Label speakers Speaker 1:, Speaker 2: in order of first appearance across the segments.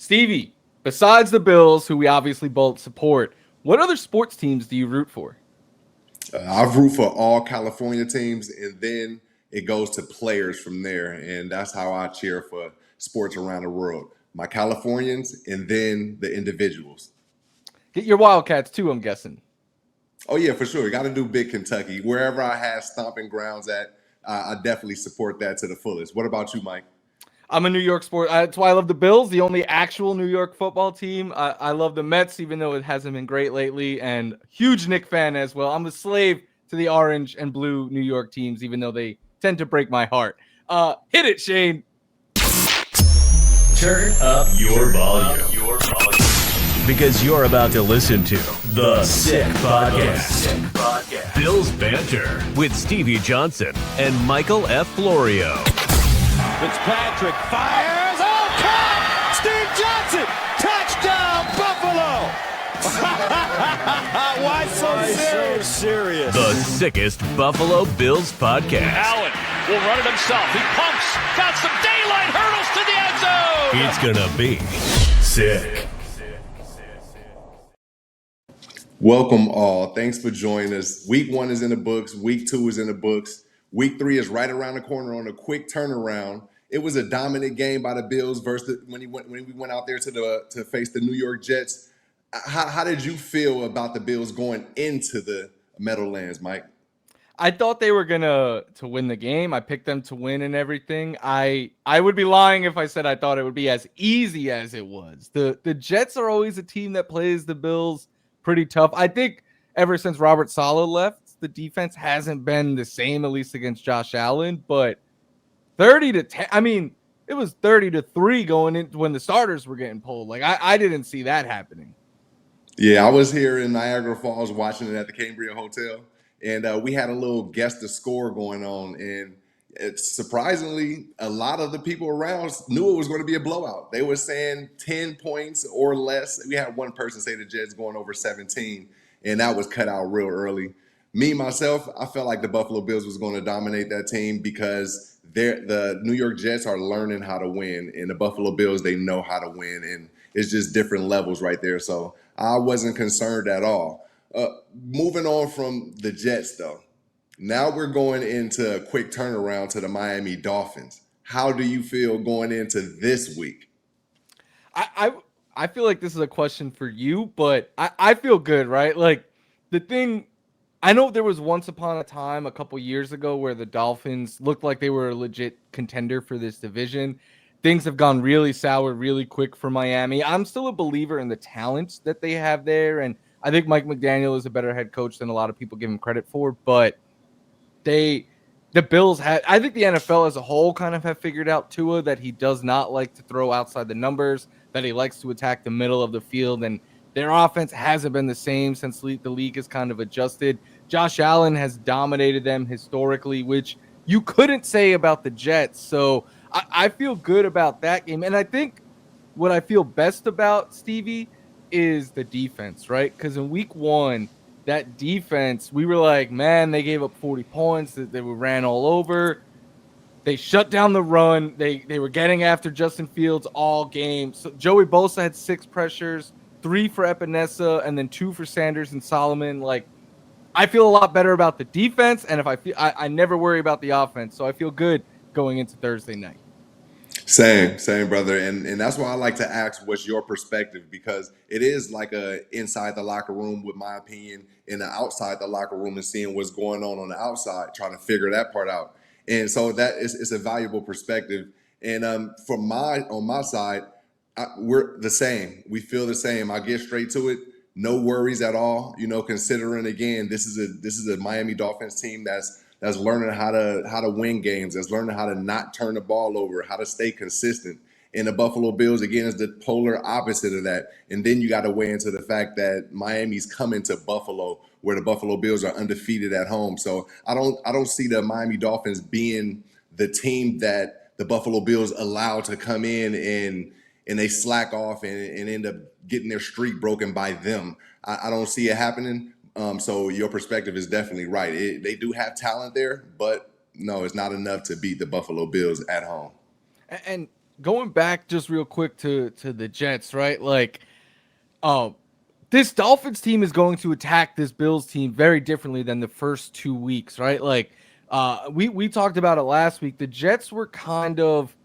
Speaker 1: Stevie, besides the Bills, who we obviously both support, what other sports teams do you root for?
Speaker 2: I root for all California teams, and then it goes to players from there, and that's how I cheer for sports around the world. My Californians, and then the individuals.
Speaker 1: Get your Wildcats too, I'm guessing.
Speaker 2: Oh yeah, for sure. Got to do big Kentucky. Wherever I have stomping grounds at, I definitely support that to the fullest. What about you, Mike?
Speaker 1: I'm a New York sport. That's why I love the Bills, the only actual New York football team. I love the Mets, even though it hasn't been great lately, and huge Knick fan as well. I'm a slave to the orange and blue New York teams, even though they tend to break my heart. Hit it, Shane.
Speaker 3: Turn up your volume. Because you're about to listen to The Sick Podcast. Bills Banter with Stevie Johnson and Michael F. Florio.
Speaker 4: Fitzpatrick fires. Oh, caught! Steve Johnson! Touchdown, Buffalo! Why so serious?
Speaker 3: The sickest Buffalo Bills podcast.
Speaker 4: Allen will run it himself. He pumps. Got some daylight. Hurdles to the end zone.
Speaker 3: It's gonna be sick.
Speaker 2: Welcome all. Thanks for joining us. Week 1 is in the books. Week 2 is in the books. Week 3 is right around the corner on a quick turnaround. It was a dominant game by the Bills versus when we went out there to face the New York Jets. How did you feel about the Bills going into the Meadowlands, Mike?
Speaker 1: I thought they were gonna to win the game. I picked them to win and everything. I would be lying if I said I thought it would be as easy as it was. The Jets are always a team that plays the Bills pretty tough. I think ever since Robert Saleh left, the defense hasn't been the same, at least against Josh Allen. But 30-10, I mean, it was 30-3 going into when the starters were getting pulled. Like I didn't see that happening.
Speaker 2: Yeah, I was here in Niagara Falls watching it at the Cambria Hotel, and we had a little guess the score going on. And it's surprisingly, a lot of the people around knew it was going to be a blowout. They were saying 10 points or less. We had one person say the Jets going over 17, and that was cut out real early. Me, myself, I felt like the Buffalo Bills was going to dominate that team because the New York Jets are learning how to win, and the Buffalo Bills, they know how to win, and it's just different levels right there. So I wasn't concerned at all. Moving on from the Jets, though. Now we're going into a quick turnaround to the Miami Dolphins. How do you feel going into this week?
Speaker 1: I feel like this is a question for you, but I feel good, right? Like the thing, I know there was once upon a time a couple years ago where the Dolphins looked like they were a legit contender for this division. Things have gone really sour really quick for Miami. I'm still a believer in the talent that they have there, and I think Mike McDaniel is a better head coach than a lot of people give him credit for, but the Bills had, I think the NFL as a whole kind of have figured out Tua, that he does not like to throw outside the numbers, that he likes to attack the middle of the field, and their offense hasn't been the same since the league has kind of adjusted. Josh Allen has dominated them historically, which you couldn't say about the Jets. So I feel good about that game. And I think what I feel best about, Stevie, is the defense, right? Because in week 1, that defense, we were like, man, they gave up 40 points. They were ran all over. They shut down the run. They were getting after Justin Fields all game. So Joey Bosa had 6 pressures, 3 for Epinesa, and then 2 for Sanders and Solomon. Like, I feel a lot better about the defense, and if I never worry about the offense, so I feel good going into Thursday night.
Speaker 2: Same, brother. And that's why I like to ask what's your perspective, because it is like a inside the locker room, with my opinion, and the outside the locker room and seeing what's going on the outside, trying to figure that part out. And so that is a valuable perspective. And on my side, we're the same. We feel the same. I get straight to it. No worries at all. Considering again, this is a Miami Dolphins team that's learning how to win games, that's learning how to not turn the ball over, how to stay consistent. And the Buffalo Bills, again, is the polar opposite of that. And then you got to weigh into the fact that Miami's coming to Buffalo, where the Buffalo Bills are undefeated at home. So I don't see the Miami Dolphins being the team that the Buffalo Bills allow to come in and they slack off and end up getting their streak broken by them. I don't see it happening. So your perspective is definitely right. They do have talent there, but no, it's not enough to beat the Buffalo Bills at home.
Speaker 1: And going back just real quick to the Jets, right? Like, um, this Dolphins team is going to attack this Bills team very differently than the first 2 weeks, right? Like, we talked about it last week. The Jets were kind of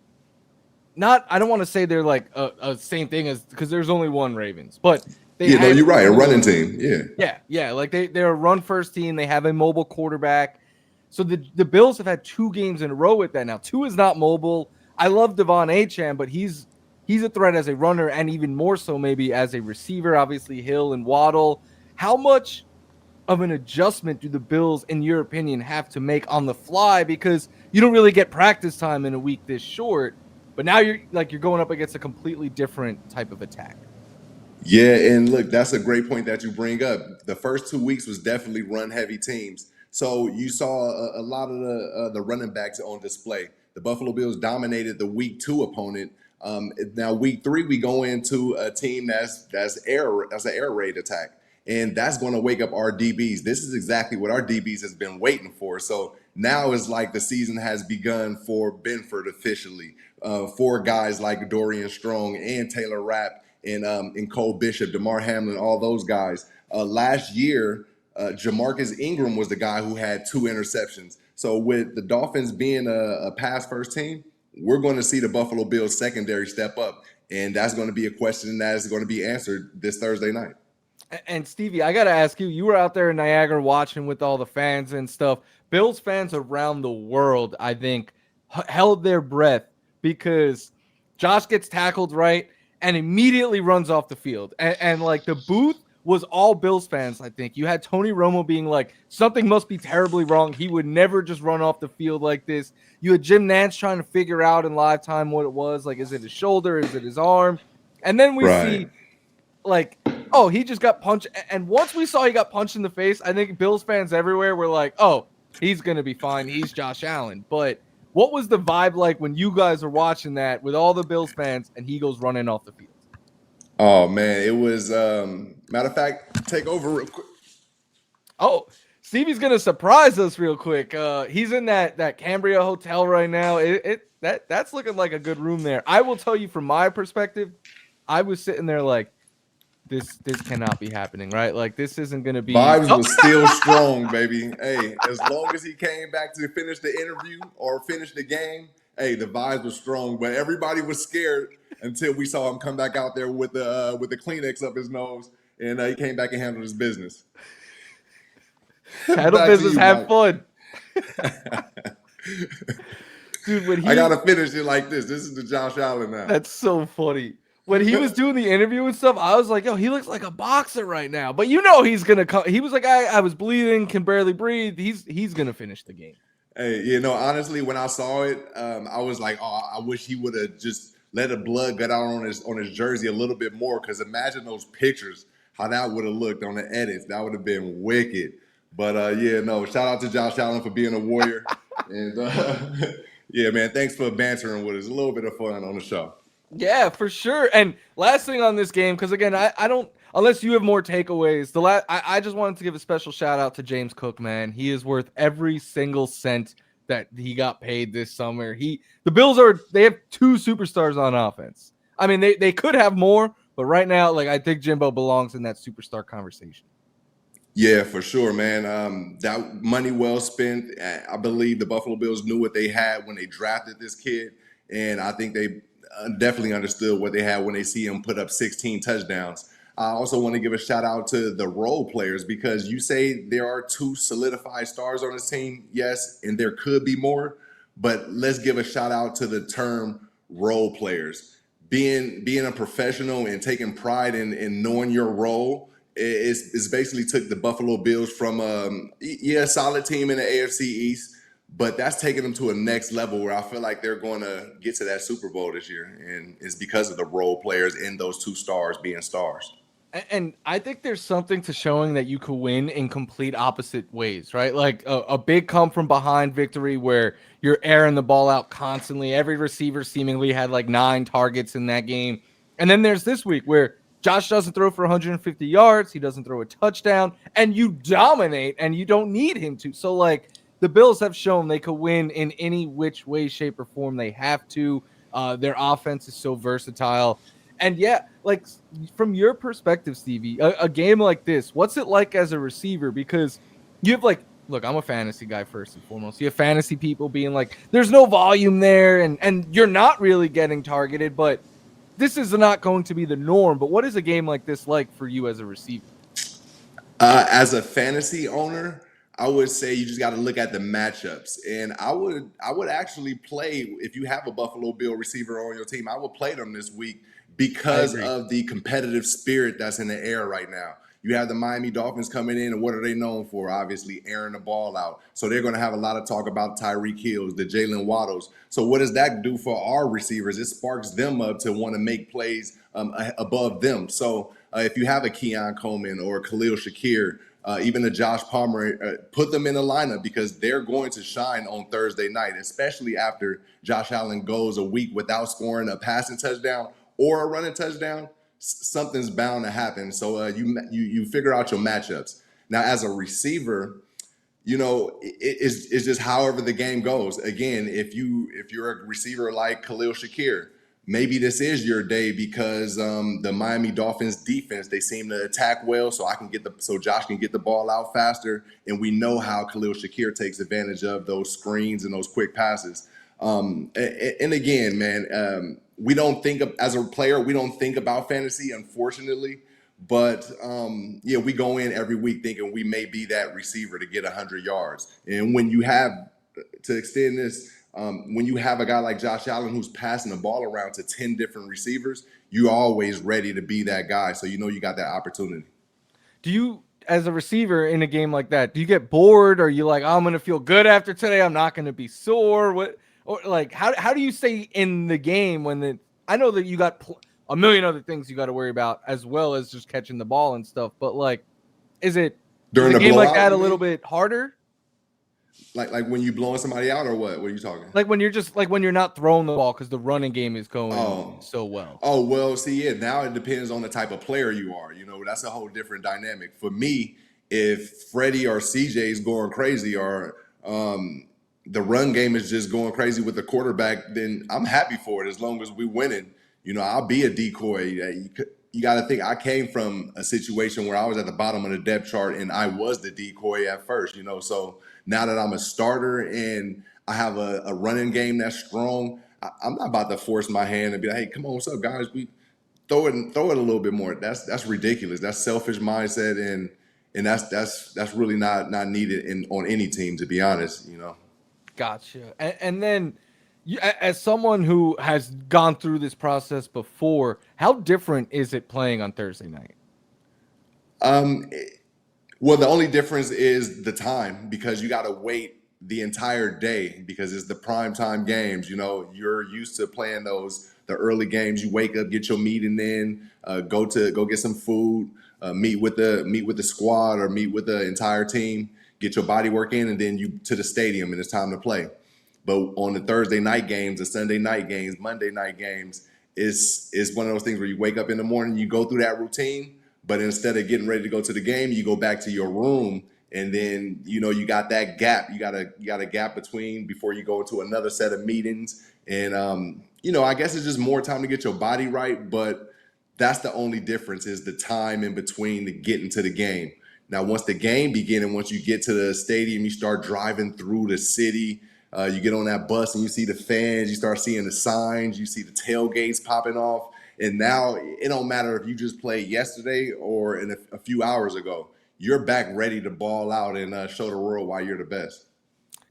Speaker 1: not. I don't want to say they're like a same thing as because there's only one Ravens, but they
Speaker 2: Yeah, no,
Speaker 1: had
Speaker 2: you're right. A running team. Yeah.
Speaker 1: yeah, like they're a run first team. They have a mobile quarterback. So the Bills have had 2 games in a row with that now. Two is not mobile. I love Devon Achane, but he's a threat as a runner and even more so maybe as a receiver. Obviously Hill and Waddle. How much of an adjustment do the Bills, in your opinion, have to make on the fly? Because you don't really get practice time in a week this short. But now you're going up against a completely different type of attack.
Speaker 2: Yeah, and look, that's a great point that you bring up. The first 2 weeks was definitely run heavy teams. So you saw a lot of the running backs on display. The Buffalo Bills dominated the week 2 opponent. Now week 3 we go into a team that's an air raid attack, and that's going to wake up our DBs. This is exactly what our DBs has been waiting for. So now it's like the season has begun for Benford officially. For guys like Dorian Strong and Taylor Rapp and Cole Bishop, DeMar Hamlin, all those guys. Last year, Jamarcus Ingram was the guy who had 2 interceptions. So with the Dolphins being a pass first team, we're going to see the Buffalo Bills secondary step up. And that's going to be a question that is going to be answered this Thursday night.
Speaker 1: And Stevie, I got to ask you, you were out there in Niagara watching with all the fans and stuff. Bills fans around the world, I think, held their breath because Josh gets tackled, right, and immediately runs off the field. And like the booth was all Bills fans, I think. You had Tony Romo being like, something must be terribly wrong. He would never just run off the field like this. You had Jim Nantz trying to figure out in live time what it was. Like, is it his shoulder? Is it his arm? And then we see, like, oh, he just got punched. And once we saw he got punched in the face, I think Bills fans everywhere were like, oh, he's going to be fine. He's Josh Allen. But what was the vibe like when you guys were watching that with all the Bills fans and he goes running off the field?
Speaker 2: Oh, man, it was, matter of fact, take over real quick.
Speaker 1: Oh, Stevie's going to surprise us real quick. He's in that Cambria hotel right now. That's looking like a good room there. I will tell you from my perspective, I was sitting there like, this cannot be happening, right? Like, this isn't going to be.
Speaker 2: Vibes was still strong, baby. Hey, as long as he came back to finish the interview or finish the game, hey, the vibes was strong. But everybody was scared until we saw him come back out there with the Kleenex up his nose, and he came back and handled his business.
Speaker 1: Handle business, have fun. Dude, when
Speaker 2: I gotta finish it like this. This is the Josh Allen now.
Speaker 1: That's so funny. When he was doing the interview and stuff, I was like, yo, he looks like a boxer right now. But you know he's gonna come. He was like, I was bleeding, can barely breathe. He's gonna finish the game.
Speaker 2: Hey, you know, honestly, when I saw it, I was like, oh, I wish he would have just let the blood get out on his jersey a little bit more. Because imagine those pictures, how that would have looked on the edits. That would have been wicked. But yeah, no, shout out to Josh Allen for being a warrior. And yeah, man, thanks for bantering with us. A little bit of fun on the show.
Speaker 1: Yeah, for sure. And last thing on this game, because again, I don't, unless you have more takeaways. I just wanted to give a special shout out to James Cook, man. He is worth every single cent that he got paid this summer. The Bills they have 2 superstars on offense. I mean, they could have more, but right now, like, I think Jimbo belongs in that superstar conversation.
Speaker 2: Yeah, for sure, man. That money well spent. I believe the Buffalo Bills knew what they had when they drafted this kid, and I think they definitely understood what they had when they see him put up 16 touchdowns. I also want to give a shout out to the role players, because you say there are 2 solidified stars on this team. Yes, and there could be more, but let's give a shout out to the term role players. Being a professional and taking pride in knowing your role is basically took the Buffalo Bills from a solid team in the AFC East, but that's taking them to a next level where I feel like they're going to get to that Super Bowl this year, and it's because of the role players and those 2 stars being stars.
Speaker 1: And I think there's something to showing that you could win in complete opposite ways, right? Like a big come from behind victory where you're airing the ball out constantly. Every receiver seemingly had like 9 targets in that game. And then there's this week where Josh doesn't throw for 150 yards. He doesn't throw a touchdown, and you dominate, and you don't need him to. So, like, the Bills have shown they could win in any which way, shape, or form they have to. Their offense is so versatile. And yeah, like from your perspective, Stevie, a game like this, what's it like as a receiver? Because you have like, look, I'm a fantasy guy first and foremost. You have fantasy people being like, there's no volume there, and you're not really getting targeted, but this is not going to be the norm. But what is a game like this like for you as a receiver?
Speaker 2: As a fantasy owner, I would say you just got to look at the matchups, and I would actually play if you have a Buffalo Bill receiver on your team. I would play them this week
Speaker 1: I
Speaker 2: because
Speaker 1: agree.
Speaker 2: of the competitive spirit that's in the air right now. You have the Miami Dolphins coming in, and what are they known for? Obviously, airing the ball out. So they're going to have a lot of talk about Tyreek Hills, the Jalen Waddles. So what does that do for our receivers? It sparks them up to want to make plays above them. So if you have a Keon Coleman or a Khalil Shakir, even a Josh Palmer, put them in the lineup because they're going to shine on Thursday night, especially after Josh Allen goes a week without scoring a passing touchdown or a running touchdown. Something's bound to happen. So you figure out your matchups. Now, as a receiver, it's just however the game goes. Again, if you're a receiver like Khalil Shakir, maybe this is your day because the Miami Dolphins defense, they seem to attack well, so Josh can get the ball out faster, and we know how Khalil Shakir takes advantage of those screens and those quick passes. And again, man, we don't think of, as a player, we don't think about fantasy, unfortunately. But yeah, we go in every week thinking we may be that receiver to get 100 yards. And when you have, to extend this, when you have a guy like Josh Allen who's passing the ball around to 10 different receivers, you're always ready to be that guy. So you got that opportunity.
Speaker 1: Do you, as a receiver in a game like that, do you get bored? Or are you like, oh, I'm going to feel good after today, I'm not going to be sore? What, or like, how do you stay in the game I know that you got a million other things you got to worry about as well as just catching the ball and stuff, but like, is
Speaker 2: During
Speaker 1: a
Speaker 2: the
Speaker 1: game like
Speaker 2: blowout,
Speaker 1: that a
Speaker 2: you
Speaker 1: little
Speaker 2: mean?
Speaker 1: bit harder?
Speaker 2: Like when you blowing somebody out or what? What are you talking?
Speaker 1: Like when you're just like when you're not throwing the ball because the running game is going
Speaker 2: Oh,
Speaker 1: so well.
Speaker 2: oh well. See, yeah. Now it depends on the type of player you are. That's a whole different dynamic. For me, if Freddie or CJ is going crazy, or the run game is just going crazy with the quarterback, then I'm happy for it as long as we winning. I'll be a decoy. You got to think. I came from a situation where I was at the bottom of the depth chart, and I was the decoy at first. So now that I'm a starter and I have a running game that's strong, I'm not about to force my hand and be like, "Hey, come on, what's up, guys? We throw it a little bit more." That's ridiculous. That's selfish mindset, and that's really not needed on any team, to be honest.
Speaker 1: Gotcha. And then, as someone who has gone through this process before, how different is it playing on Thursday night?
Speaker 2: Um, Well, the only difference is the time because you got to wait the entire day because it's the prime time games. You're used to playing the early games. You wake up, get your meeting in, go get some food, meet with the squad or meet with the entire team, get your body work in, and then you to the stadium and it's time to play. But on the Thursday night games, the Sunday night games, Monday night games, it's one of those things where you wake up in the morning, you go through that routine, but instead of getting ready to go to the game, you go back to your room, and then you got that gap. You got a gap between before you go into another set of meetings, and I guess it's just more time to get your body right. But that's the only difference is the time in between to getting to the game. Now, once the game begins and once you get to the stadium, you start driving through the city. You get on that bus and you see the fans. You start seeing the signs. You see the tailgates popping off. And now it don't matter if you just played yesterday or in a few hours ago. You're back ready to ball out and show the world why you're the best.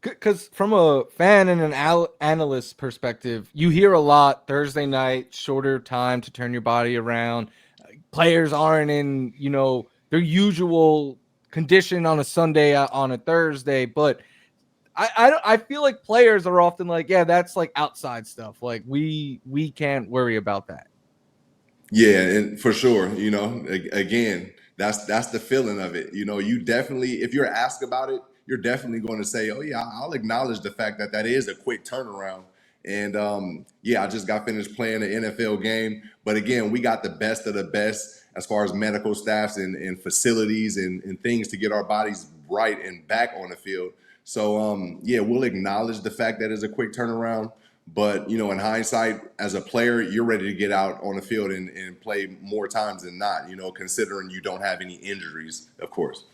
Speaker 1: Because from a fan and an analyst perspective, you hear a lot Thursday night, shorter time to turn your body around. Players aren't in, their usual condition on a Sunday, on a Thursday. But I feel like players are often like, yeah, that's like outside stuff. Like we can't worry about that.
Speaker 2: Yeah, and for sure, again, that's the feeling of it. You definitely, if you're asked about it, you're definitely going to say, "Oh yeah, I'll acknowledge the fact that is a quick turnaround." And yeah, I just got finished playing an NFL game, but again, we got the best of the best as far as medical staffs and facilities and things to get our bodies right and back on the field. So yeah, we'll acknowledge the fact that it's a quick turnaround, But, in hindsight, as a player, you're ready to get out on the field and play more times than not, considering you don't have any injuries, of course.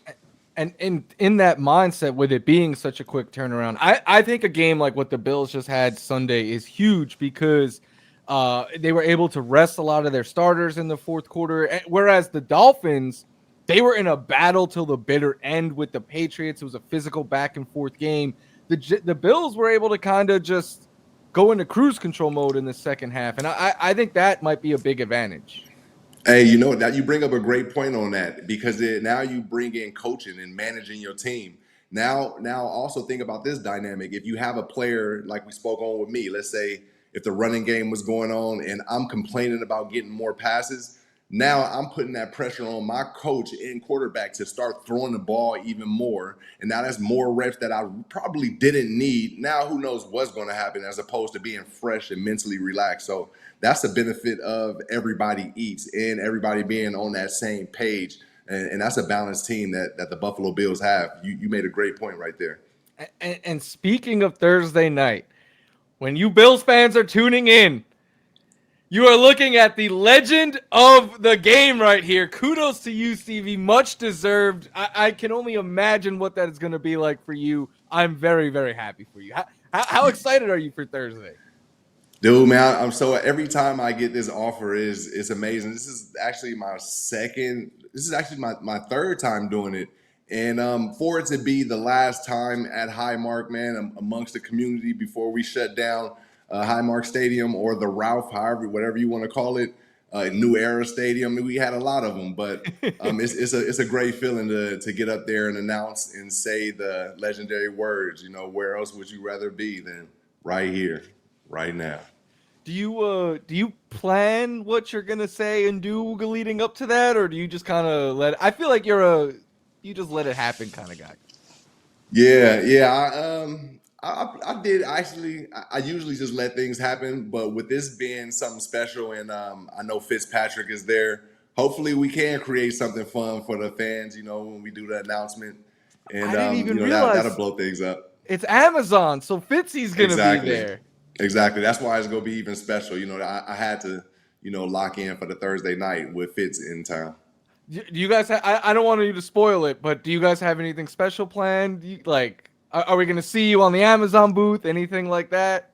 Speaker 1: And in that mindset, with it being such a quick turnaround, I think a game like what the Bills just had Sunday is huge because they were able to rest a lot of their starters in the fourth quarter, whereas the Dolphins, they were in a battle till the bitter end with the Patriots. It was a physical back and forth game. The Bills were able to kind of just go into cruise control mode in the second half, and I think that might be a big advantage.
Speaker 2: Hey, that you bring up a great point on that because now you bring in coaching and managing your team. Now, also think about this dynamic. If you have a player like we spoke on with me, let's say if the running game was going on and I'm complaining about getting more passes, now I'm putting that pressure on my coach and quarterback to start throwing the ball even more. And now that's more reps that I probably didn't need. Now who knows what's going to happen as opposed to being fresh and mentally relaxed. So that's the benefit of everybody eats and everybody being on that same page. And that's a balanced team that the Buffalo Bills have. You made a great point right there.
Speaker 1: And speaking of Thursday night, when you Bills fans are tuning in, you are looking at the legend of the game right here. Kudos to you, Stevie. Much deserved. I can only imagine what that is going to be like for you. I'm very, very happy for you. How excited are you for Thursday?
Speaker 2: Dude, man, I'm so every time I get this offer it's amazing. This is actually my third time doing it. And for it to be the last time at Highmark, man, amongst the community before we shut down Highmark Stadium or the Ralph, whatever you want to call it, New Era Stadium. I mean, we had a lot of them, but it's a great feeling to get up there and announce and say the legendary words. Where else would you rather be than right here, right now?
Speaker 1: Do you plan what you're gonna say and do leading up to that, or do you just kind of let it? I feel like you just let it happen kind of guy.
Speaker 2: Yeah. I did actually. I usually just let things happen, but with this being something special, and I know Fitzpatrick is there. Hopefully, we can create something fun for the fans. When we do the announcement, and
Speaker 1: I didn't even realize
Speaker 2: that'll blow things up.
Speaker 1: It's Amazon, so Fitzy's gonna be there.
Speaker 2: Exactly. That's why it's gonna be even special. I had to, lock in for the Thursday night with Fitz in town.
Speaker 1: Do you guys? I don't want you to spoil it, but do you guys have anything special planned? Are we gonna see you on the Amazon booth? Anything like that?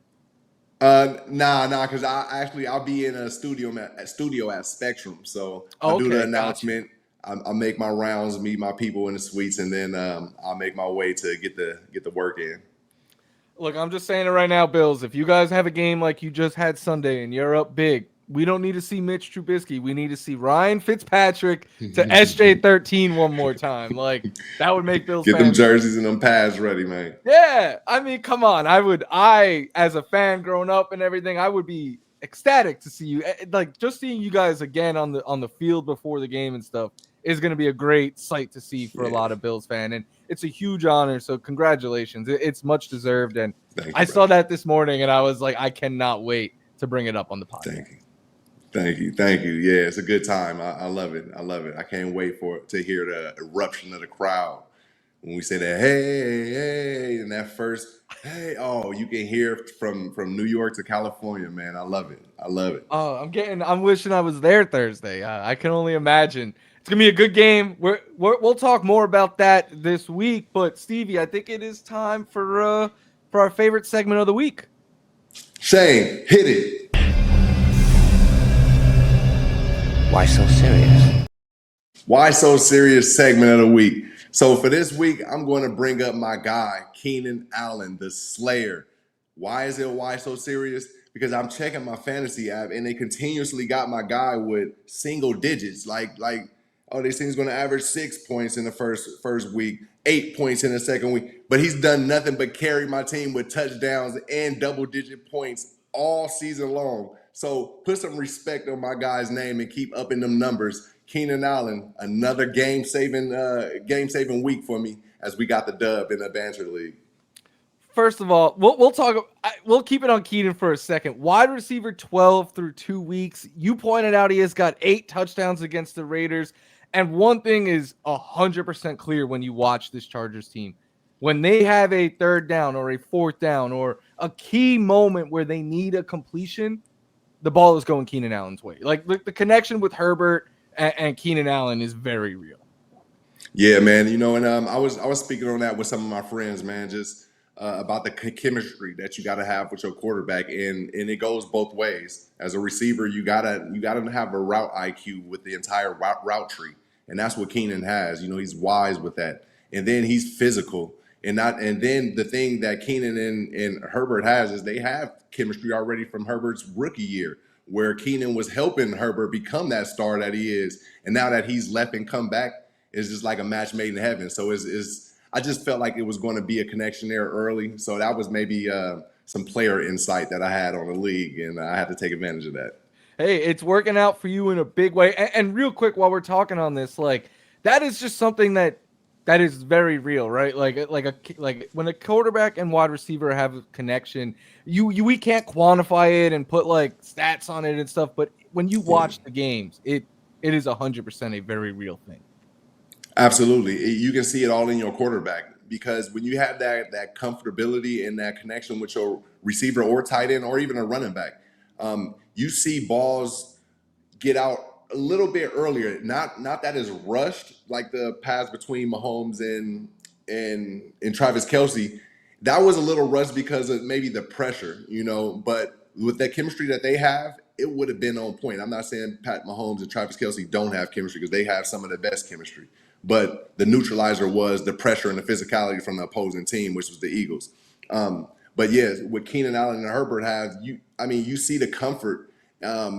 Speaker 2: Nah, because I'll be in a studio at Spectrum, so I'll do the announcement. Gotcha. I'll make my rounds, meet my people in the suites, and then I'll make my way to get the work in.
Speaker 1: Look, I'm just saying it right now, Bills. If you guys have a game like you just had Sunday and you're up big, we don't need to see Mitch Trubisky. We need to see Ryan Fitzpatrick to SJ13 one more time. Like, that would make Bills
Speaker 2: get
Speaker 1: fans
Speaker 2: them jerseys and them pads ready, man.
Speaker 1: Yeah, I mean, come on. I as a fan growing up and everything, I would be ecstatic to see you. Like, just seeing you guys again on the field before the game and stuff is going to be a great sight to see for a lot of Bills fan, and it's a huge honor. So congratulations, it's much deserved. And I saw that this morning, and I was like, I cannot wait to bring it up on the podcast.
Speaker 2: Thank you. Yeah, it's a good time. I love it. I can't wait to hear the eruption of the crowd when we say that hey, and that first hey, you can hear from New York to California, man. I love it.
Speaker 1: Oh, I'm wishing I was there Thursday. I can only imagine. It's gonna be a good game. We'll talk more about that this week. But Stevie, I think it is time for our favorite segment of the week.
Speaker 2: Shane, hit it.
Speaker 5: Why so serious?
Speaker 2: Why so serious segment of the week. So for this week, I'm going to bring up my guy, Keenan Allen, the Slayer. Why is it why so serious? Because I'm checking my fantasy app and they continuously got my guy with single digits. Like this thing's going to average 6 points in the first week, 8 points in the second week. But he's done nothing but carry my team with touchdowns and double-digit points all season long. So put some respect on my guy's name and keep upping them numbers. Keenan Allen, another game-saving week for me as we got the dub in the Banter League.
Speaker 1: First of all, we'll keep it on Keenan for a second. Wide receiver 12 through 2 weeks. You pointed out he has got 8 touchdowns against the Raiders. And one thing is 100% clear when you watch this Chargers team. When they have a third down or a fourth down or a key moment where they need a completion, the ball is going Keenan Allen's way. Like the connection with Herbert and Keenan Allen is very real.
Speaker 2: Yeah, man. And I was speaking on that with some of my friends, man, just about the chemistry that you got to have with your quarterback, and it goes both ways. As a receiver, you gotta have a route IQ with the entire route tree, and that's what Keenan has. He's wise with that, and then he's physical, and then the thing that Keenan and Herbert has is they have chemistry already from Herbert's rookie year, where Keenan was helping Herbert become that star that he is, and now that he's left and come back. It's just like a match made in heaven. So I just felt like it was going to be a connection there early. So that was maybe some player insight that I had on the league, and I had to take advantage of that.
Speaker 1: Hey, it's working out for you in a big way. And real quick, while we're talking on this, like that is just something that is very real, right? Like when a quarterback and wide receiver have a connection, we can't quantify it and put like stats on it and stuff. But when you watch the games, it is 100% a very real thing.
Speaker 2: Absolutely. You can see it all in your quarterback, because when you have that comfortability and that connection with your receiver or tight end or even a running back, you see balls get out a little bit earlier. Not that is rushed, like the pass between Mahomes and Travis Kelce. That was a little rushed because of maybe the pressure, but with that chemistry that they have, it would have been on point. I'm not saying Pat Mahomes and Travis Kelce don't have chemistry, because they have some of the best chemistry. But the neutralizer was the pressure and the physicality from the opposing team, which was the Eagles. But yes, what Keenan Allen and Herbert have, you see the comfort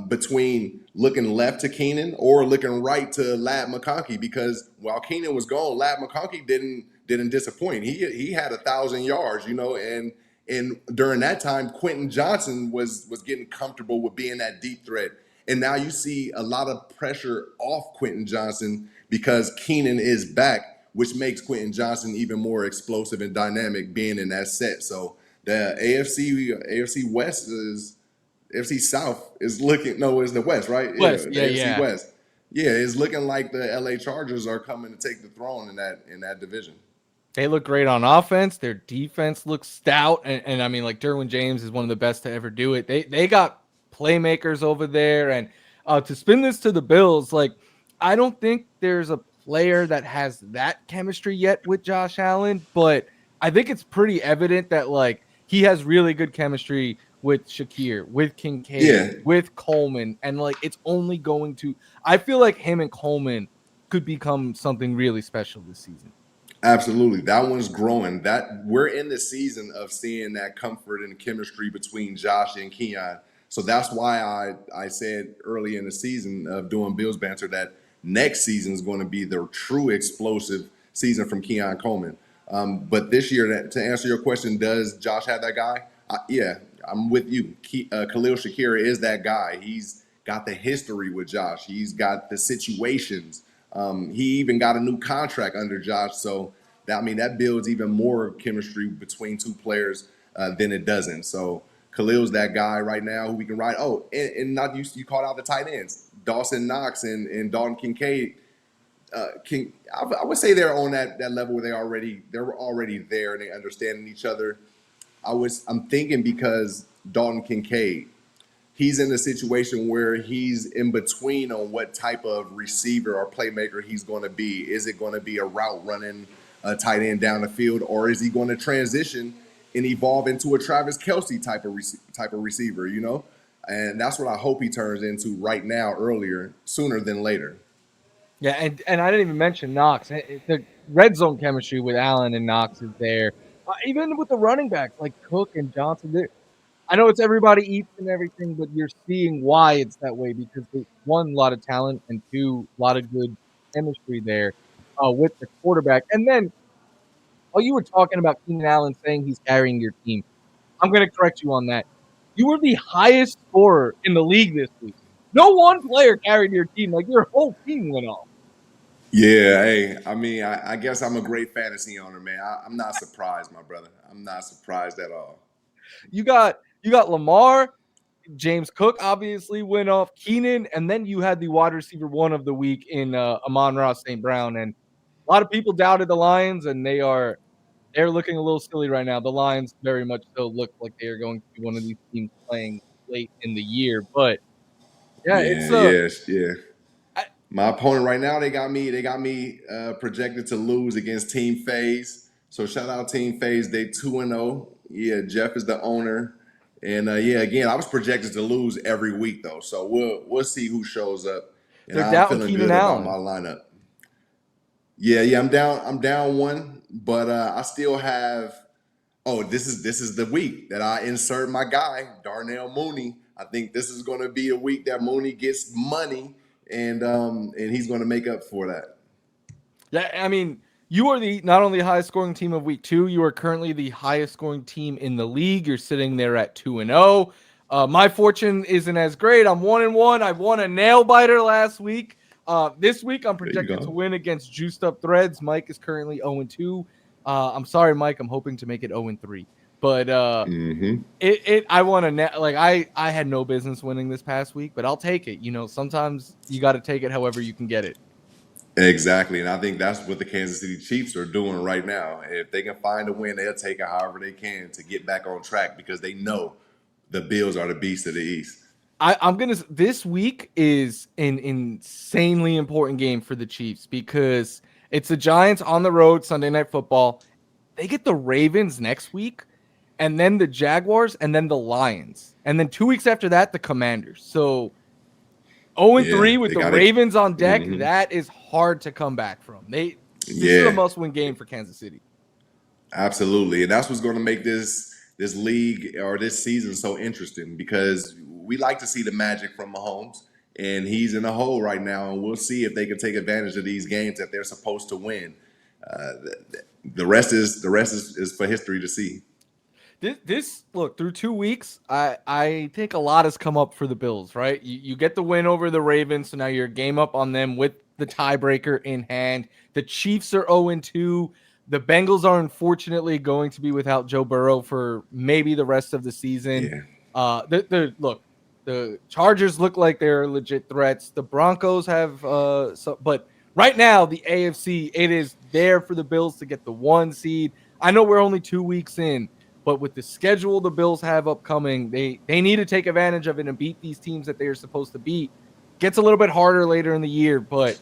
Speaker 2: between looking left to Keenan or looking right to Lad McConkey, because while Keenan was gone, Lad McConkey didn't disappoint. He had 1,000 yards, and during that time, Quentin Johnson was getting comfortable with being that deep threat. And now you see a lot of pressure off Quentin Johnson because Keenan is back, which makes Quentin Johnson even more explosive and dynamic being in that set. So the AFC West is AFC South is looking. No, it's the West, right?
Speaker 1: West,
Speaker 2: the AFC West. Yeah, it's looking like the LA Chargers are coming to take the throne in that division.
Speaker 1: They look great on offense. Their defense looks stout, and I mean, like Derwin James is one of the best to ever do it. They got playmakers over there, and to spin this to the Bills, like I don't think there's a player that has that chemistry yet with Josh Allen, but I think it's pretty evident that like he has really good chemistry with Shakir, with Kincaid, with Coleman, and like it's only going to. I feel like him and Coleman could become something really special this season.
Speaker 2: Absolutely. That one's growing. That we're in the season of seeing that comfort and chemistry between Josh and Keon. So that's why I said early in the season of doing Bills Banter that next season is going to be the true explosive season from Keon Coleman. But this year, to answer your question, does Josh have that guy? Yeah, I'm with you. Khalil Shakir is that guy. He's got the history with Josh. He's got the situations. He even got a new contract under Josh. So, that builds even more chemistry between two players than it doesn't. So, Khalil's that guy right now who we can ride. Oh, and not you called out the tight ends. Dawson Knox and Dalton Kincaid. I would say they're on that level where they're already there and they understanding each other. I'm thinking because Dalton Kincaid, he's in a situation where he's in between on what type of receiver or playmaker he's going to be. Is it going to be a route running a tight end down the field, or is he going to transition and evolve into a Travis Kelce type of receiver? And that's what I hope he turns into right now, sooner than later.
Speaker 1: Yeah, and I didn't even mention Knox. The red zone chemistry with Allen and Knox is there. Even with the running backs like Cook and Johnson, I know it's everybody eats and everything, but you're seeing why it's that way because there's one, a lot of talent, and two, a lot of good chemistry there with the quarterback. And then, while you were talking about Keenan Allen saying he's carrying your team, I'm going to correct you on that. You were the highest scorer in the league this week. No one player carried your team. Like, your whole team went off.
Speaker 2: Yeah, hey, I guess I'm a great fantasy owner, man. I'm not surprised, my brother. I'm not surprised at all.
Speaker 1: You got Lamar, James Cook obviously went off, Keenan, and then you had the wide receiver one of the week in Amon-Ra St. Brown. And a lot of people doubted the Lions, and they are They're looking a little silly right now. The Lions very much so look like they are going to be one of these teams playing late in the year. But yeah,
Speaker 2: Yeah,
Speaker 1: it's
Speaker 2: yes, yeah.
Speaker 1: I,
Speaker 2: My opponent right now, they got me projected to lose against Team Phase. So shout out Team Phase. They 2-0. Yeah, Jeff is the owner. And yeah, again, I was projected to lose every week though. So we'll see who shows up. And
Speaker 1: they're
Speaker 2: I'm
Speaker 1: down
Speaker 2: feeling
Speaker 1: Keenan
Speaker 2: good about my
Speaker 1: Allen.
Speaker 2: lineup. Yeah, I'm down one, but I still have. Oh, this is the week that I insert my guy, Darnell Mooney. I think this is going to be a week that Mooney gets money, and he's going to make up for that.
Speaker 1: Yeah, I mean, you are the not only highest scoring team of week 2, you are currently the highest scoring team in the league. You're sitting there at 2-0. My fortune isn't as great. I'm 1-1. I won a nail biter last week. This week I'm
Speaker 2: There you
Speaker 1: projected to
Speaker 2: go.
Speaker 1: win against Juiced Up Threads. Mike is currently 0-2. I'm sorry, Mike. I'm hoping to make it 0-3. But
Speaker 2: Hmm.
Speaker 1: I want to like I had no business winning this past week, but I'll take it. You know, sometimes you got to take it however you can get it.
Speaker 2: Exactly, and I think that's what the Kansas City Chiefs are doing right now. If they can find a win, they'll take it however they can to get back on track because they know the Bills are the beast of the East.
Speaker 1: I'm gonna. This week is an insanely important game for the Chiefs because it's the Giants on the road Sunday Night Football. They get the Ravens next week, and then the Jaguars, and then the Lions, and then 2 weeks after that the Commanders. So 0-3
Speaker 2: Yeah,
Speaker 1: with
Speaker 2: they
Speaker 1: the
Speaker 2: got it.
Speaker 1: Ravens on deck.
Speaker 2: Hmm.
Speaker 1: That is hard to come back from. This is a
Speaker 2: Yeah,
Speaker 1: must-win game for Kansas City.
Speaker 2: absolutely, and that's what's going to make this league or this season so interesting because we like to see the magic from Mahomes, and he's in a hole right now, and we'll see if they can take advantage of these games that they're supposed to win. The rest is for history to see.
Speaker 1: This look through 2 weeks, I think a lot has come up for the Bills, right? You get the win over the Ravens, so now you're game up on them with the tiebreaker in hand. The Chiefs are 0-2. The Bengals are unfortunately going to be without Joe Burrow for maybe the rest of the season.
Speaker 2: Yeah,
Speaker 1: The Chargers look like they're legit threats. The Broncos have but right now the AFC, it is there for the Bills to get the 1 seed. I know we're only 2 weeks in, but with the schedule the Bills have upcoming, they need to take advantage of it and beat these teams that they are supposed to beat. Gets a little bit harder later in the year, but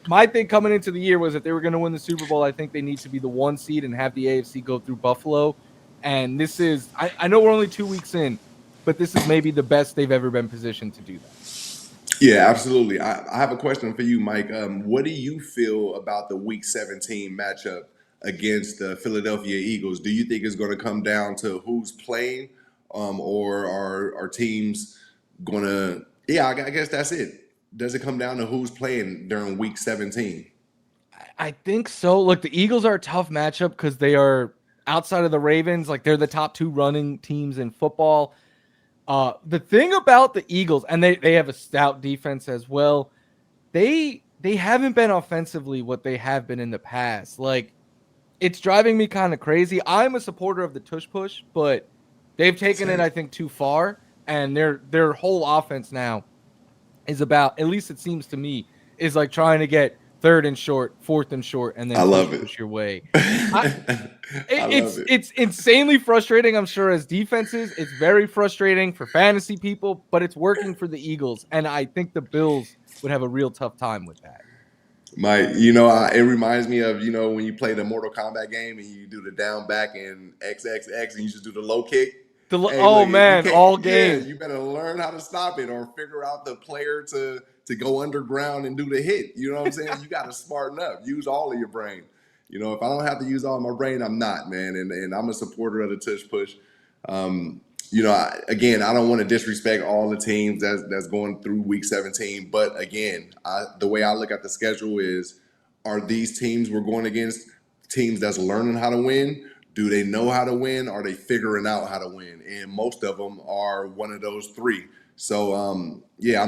Speaker 1: my thing coming into the year was if they were going to win the Super Bowl, I think they need to be the 1 seed and have the AFC go through Buffalo. And this is, I know we're only 2 weeks in, but this is maybe the best they've ever been positioned to do that.
Speaker 2: yeah, absolutely. I have a question for you, Mike. What do you feel about the Week 17 matchup against the Philadelphia Eagles? Do you think it's going to come down to who's playing, or are teams going to? Yeah, I guess that's it. Does it come down to who's playing during Week 17?
Speaker 1: I think so. Look, the Eagles are a tough matchup because they are outside of the Ravens. Like they're the top 2 running teams in football. The thing about the Eagles, and they have a stout defense as well. They haven't been offensively what they have been in the past. Like it's driving me kind of crazy. I'm a supporter of the tush push, but they've taken it,
Speaker 2: Same.
Speaker 1: I think, too far. And their whole offense now is about, at least it seems to me, is like trying to get 3rd and short, 4th and short, and
Speaker 2: I
Speaker 1: then
Speaker 2: love it.
Speaker 1: push your way. I,
Speaker 2: I love it.
Speaker 1: it's insanely frustrating, I'm sure, as defenses. It's very frustrating for fantasy people, but it's working for the Eagles, and I think the Bills would have a real tough time with that.
Speaker 2: It reminds me of when you play the Mortal Kombat game and you do the down back and XXX and you just do the low kick. Hey,
Speaker 1: Oh
Speaker 2: look, if you
Speaker 1: man,
Speaker 2: can't,
Speaker 1: all
Speaker 2: yeah,
Speaker 1: game.
Speaker 2: you better learn how to stop it or figure out the player to go underground and do the hit. You know what I'm saying? You got to smarten up. Use all of your brain. If I don't have to use all my brain, I'm not, man. And I'm a supporter of the tush push. I don't want to disrespect all the teams that's going through Week 17, but again, the way I look at the schedule is: are these teams we're going against teams that's learning how to win? Do they know how to win? Are they figuring out how to win? And most of them are one of those 3. So I'm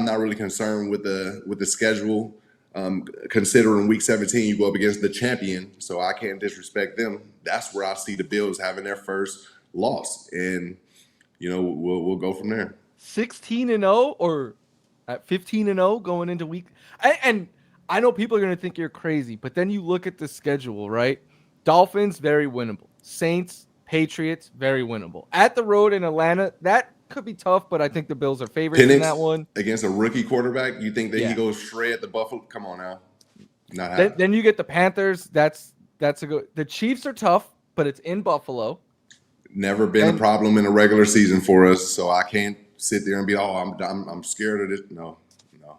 Speaker 2: not really concerned with the schedule. Considering Week 17, you go up against the champion, so I can't disrespect them. That's where I see the Bills having their first loss, and we'll go from there.
Speaker 1: 16-0 or at 15-0 going into week. And I know people are going to think you're crazy, but then you look at the schedule, right? Dolphins, very winnable. Saints, Patriots, very winnable. At the road in Atlanta, that could be tough, but I think the Bills are favorites in that
Speaker 2: Penix
Speaker 1: one.
Speaker 2: against a rookie quarterback. You think that he
Speaker 1: Yeah.
Speaker 2: goes shred the Buffalo? Come on now, not
Speaker 1: Then,
Speaker 2: happening.
Speaker 1: then you get the Panthers. That's a good. The Chiefs are tough, but it's in Buffalo.
Speaker 2: Never been a problem in a regular season for us, so I can't sit there and be, I'm scared of this. No.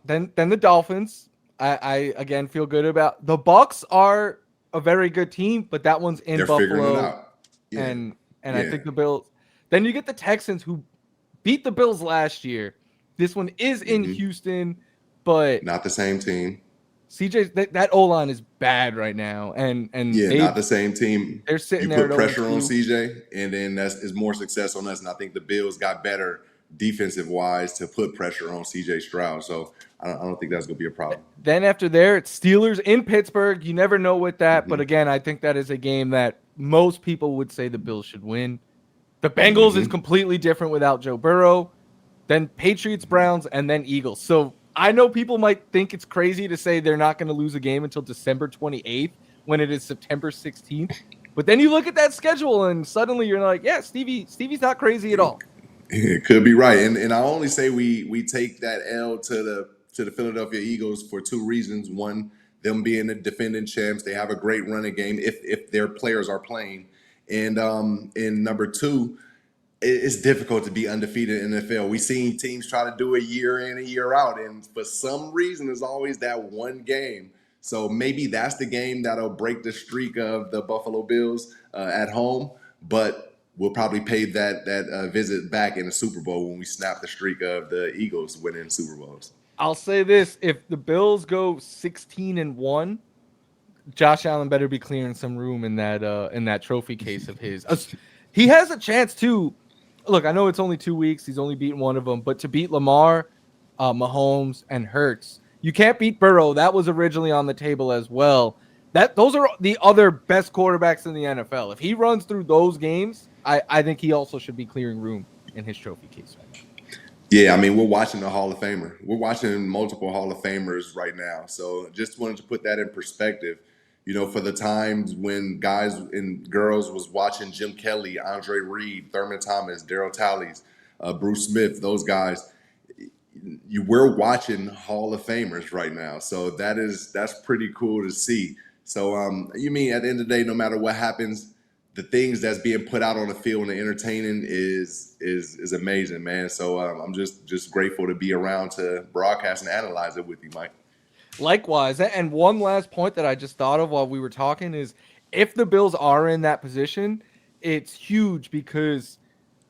Speaker 1: Then the Dolphins. I again feel good about. The Bucks are a very good team, but that one's in
Speaker 2: They're figuring it
Speaker 1: Buffalo.
Speaker 2: out. Yeah.
Speaker 1: And I think the Bills. Then you get the Texans, who beat the Bills last year. This one is in Houston, but
Speaker 2: not the same team.
Speaker 1: CJ, that O line is bad right now, and
Speaker 2: not the same team.
Speaker 1: They're sitting
Speaker 2: you
Speaker 1: there.
Speaker 2: Put pressure on CJ, and then is more success on us. And I think the Bills got better defensive wise to put pressure on CJ Stroud. So I don't think that's going to be a problem.
Speaker 1: Then after there, it's Steelers in Pittsburgh. You never know with that, but again, I think that is a game that most people would say the Bills should win. The Bengals is completely different without Joe Burrow. Then Patriots, Browns, and then Eagles. So I know people might think it's crazy to say they're not going to lose a game until December 28th when it is September 16th. But then you look at that schedule and suddenly you're like, yeah, Stevie's not crazy at all.
Speaker 2: It could be right. And I only say we take that L to the Philadelphia Eagles for two reasons. One, them being the defending champs, they have a great running game if their players are playing. And number two, it's difficult to be undefeated in the NFL. We've seen teams try to do it year in and year out, and for some reason, there's always that one game. So maybe that's the game that'll break the streak of the Buffalo Bills at home. But we'll probably pay that visit back in the Super Bowl when we snap the streak of the Eagles winning Super Bowls.
Speaker 1: I'll say this: if the Bills go 16-1, Josh Allen better be clearing some room in that trophy case of his. He has a chance too. Look, I know it's only 2 weeks. He's only beaten one of them, but to beat Lamar, Mahomes, and Hurts, you can't beat Burrow. That was originally on the table as well. Those are the other best quarterbacks in the NFL. If he runs through those games, I think he also should be clearing room in his trophy case right now.
Speaker 2: Yeah, I mean, we're watching the Hall of Famer. We're watching multiple Hall of Famers right now. So just wanted to put that in perspective. You know, for the times when guys and girls was watching Jim Kelly, Andre Reed, Thurman Thomas, Darryl Talley, Bruce Smith, those guys, we're watching Hall of Famers right now. So that's pretty cool to see. So you mean at the end of the day, no matter what happens, the things that's being put out on the field and the entertaining is amazing, man. So I'm just grateful to be around to broadcast and analyze it with you, Mike.
Speaker 1: Likewise, and one last point that I just thought of while we were talking is if the Bills are in that position, it's huge because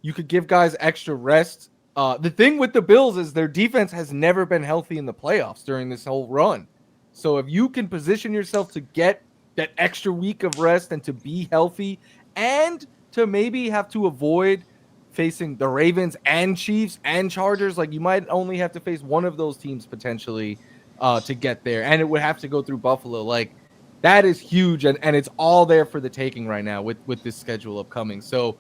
Speaker 1: you could give guys extra rest. The thing with the Bills is their defense has never been healthy in the playoffs during this whole run. So if you can position yourself to get that extra week of rest and to be healthy and to maybe have to avoid facing the Ravens and Chiefs and Chargers, like you might only have to face one of those teams potentially to get there, and it would have to go through Buffalo. Like that is huge, and it's all there for the taking right now with this schedule upcoming. So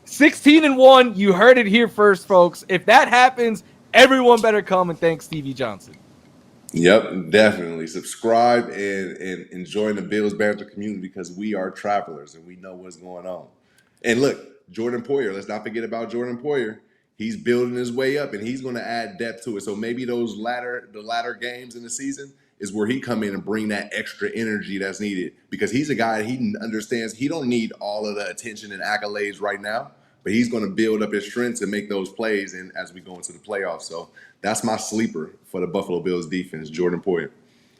Speaker 1: 16-1, you heard it here first, folks. If that happens, everyone better come and thank Stevie Johnson.
Speaker 2: Yep, definitely. Subscribe and enjoy the Bills Banter community because we are travelers and we know what's going on. And look, Jordan Poyer, let's not forget about Jordan Poyer. He's building his way up and he's going to add depth to it. So maybe the latter games in the season is where he come in and bring that extra energy that's needed because he's a guy, he understands he don't need all of the attention and accolades right now, but he's going to build up his strengths and make those plays and as we go into the playoffs. So that's my sleeper for the Buffalo Bills defense, Jordan Poyer.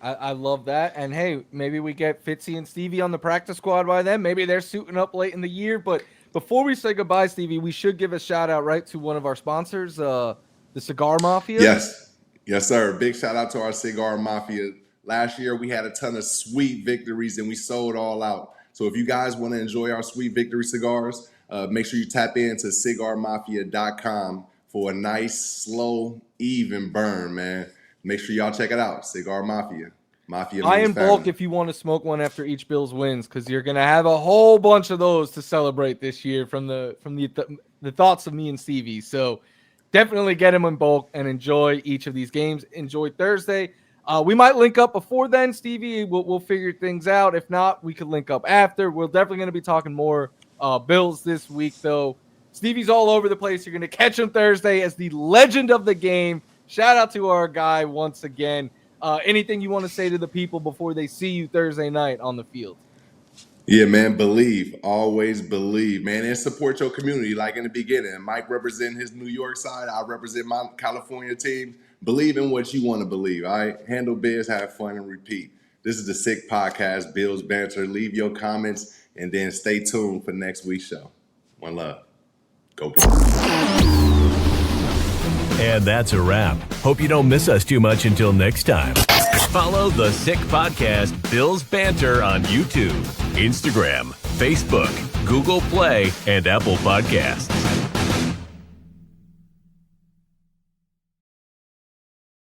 Speaker 1: I love that. And hey, maybe we get Fitzy and Stevie on the practice squad by then. Maybe they're suiting up late in the year. But before we say goodbye, Stevie, we should give a shout out, right, to one of our sponsors, the Cigar Mafia.
Speaker 2: Yes, sir. Big shout out to our Cigar Mafia. Last year, we had a ton of sweet victories and we sold all out. So if you guys want to enjoy our sweet victory cigars, make sure you tap into cigarmafia.com for a nice, slow, even burn, man. Make sure y'all check it out. Cigar Mafia.
Speaker 1: Buy in bulk if you want to smoke one after each Bills wins, because you're gonna have a whole bunch of those to celebrate this year from the thoughts of me and Stevie. So definitely get them in bulk and enjoy each of these games. Enjoy Thursday. We might link up before then, Stevie. We'll figure things out. If not, we could link up after. We're definitely going to be talking more Bills this week, though. Stevie's all over the place. You're going to catch him Thursday as the legend of the game. Shout out to our guy once again. Anything you want to say to the people before they see you Thursday night on the field?
Speaker 2: Yeah, man, believe. Always believe, man, and support your community. Like in the beginning, Mike representing his New York side. I represent my California team. Believe in what you want to believe, all right? Handle biz, have fun, and repeat. This is the Sick Podcast, Bills Banter. Leave your comments, and then stay tuned for next week's show. One love. Go Bills.
Speaker 3: And that's a wrap. Hope you don't miss us too much until next time. Follow the Sick Podcast Bills Banter on YouTube, Instagram, Facebook, Google Play, and Apple Podcasts.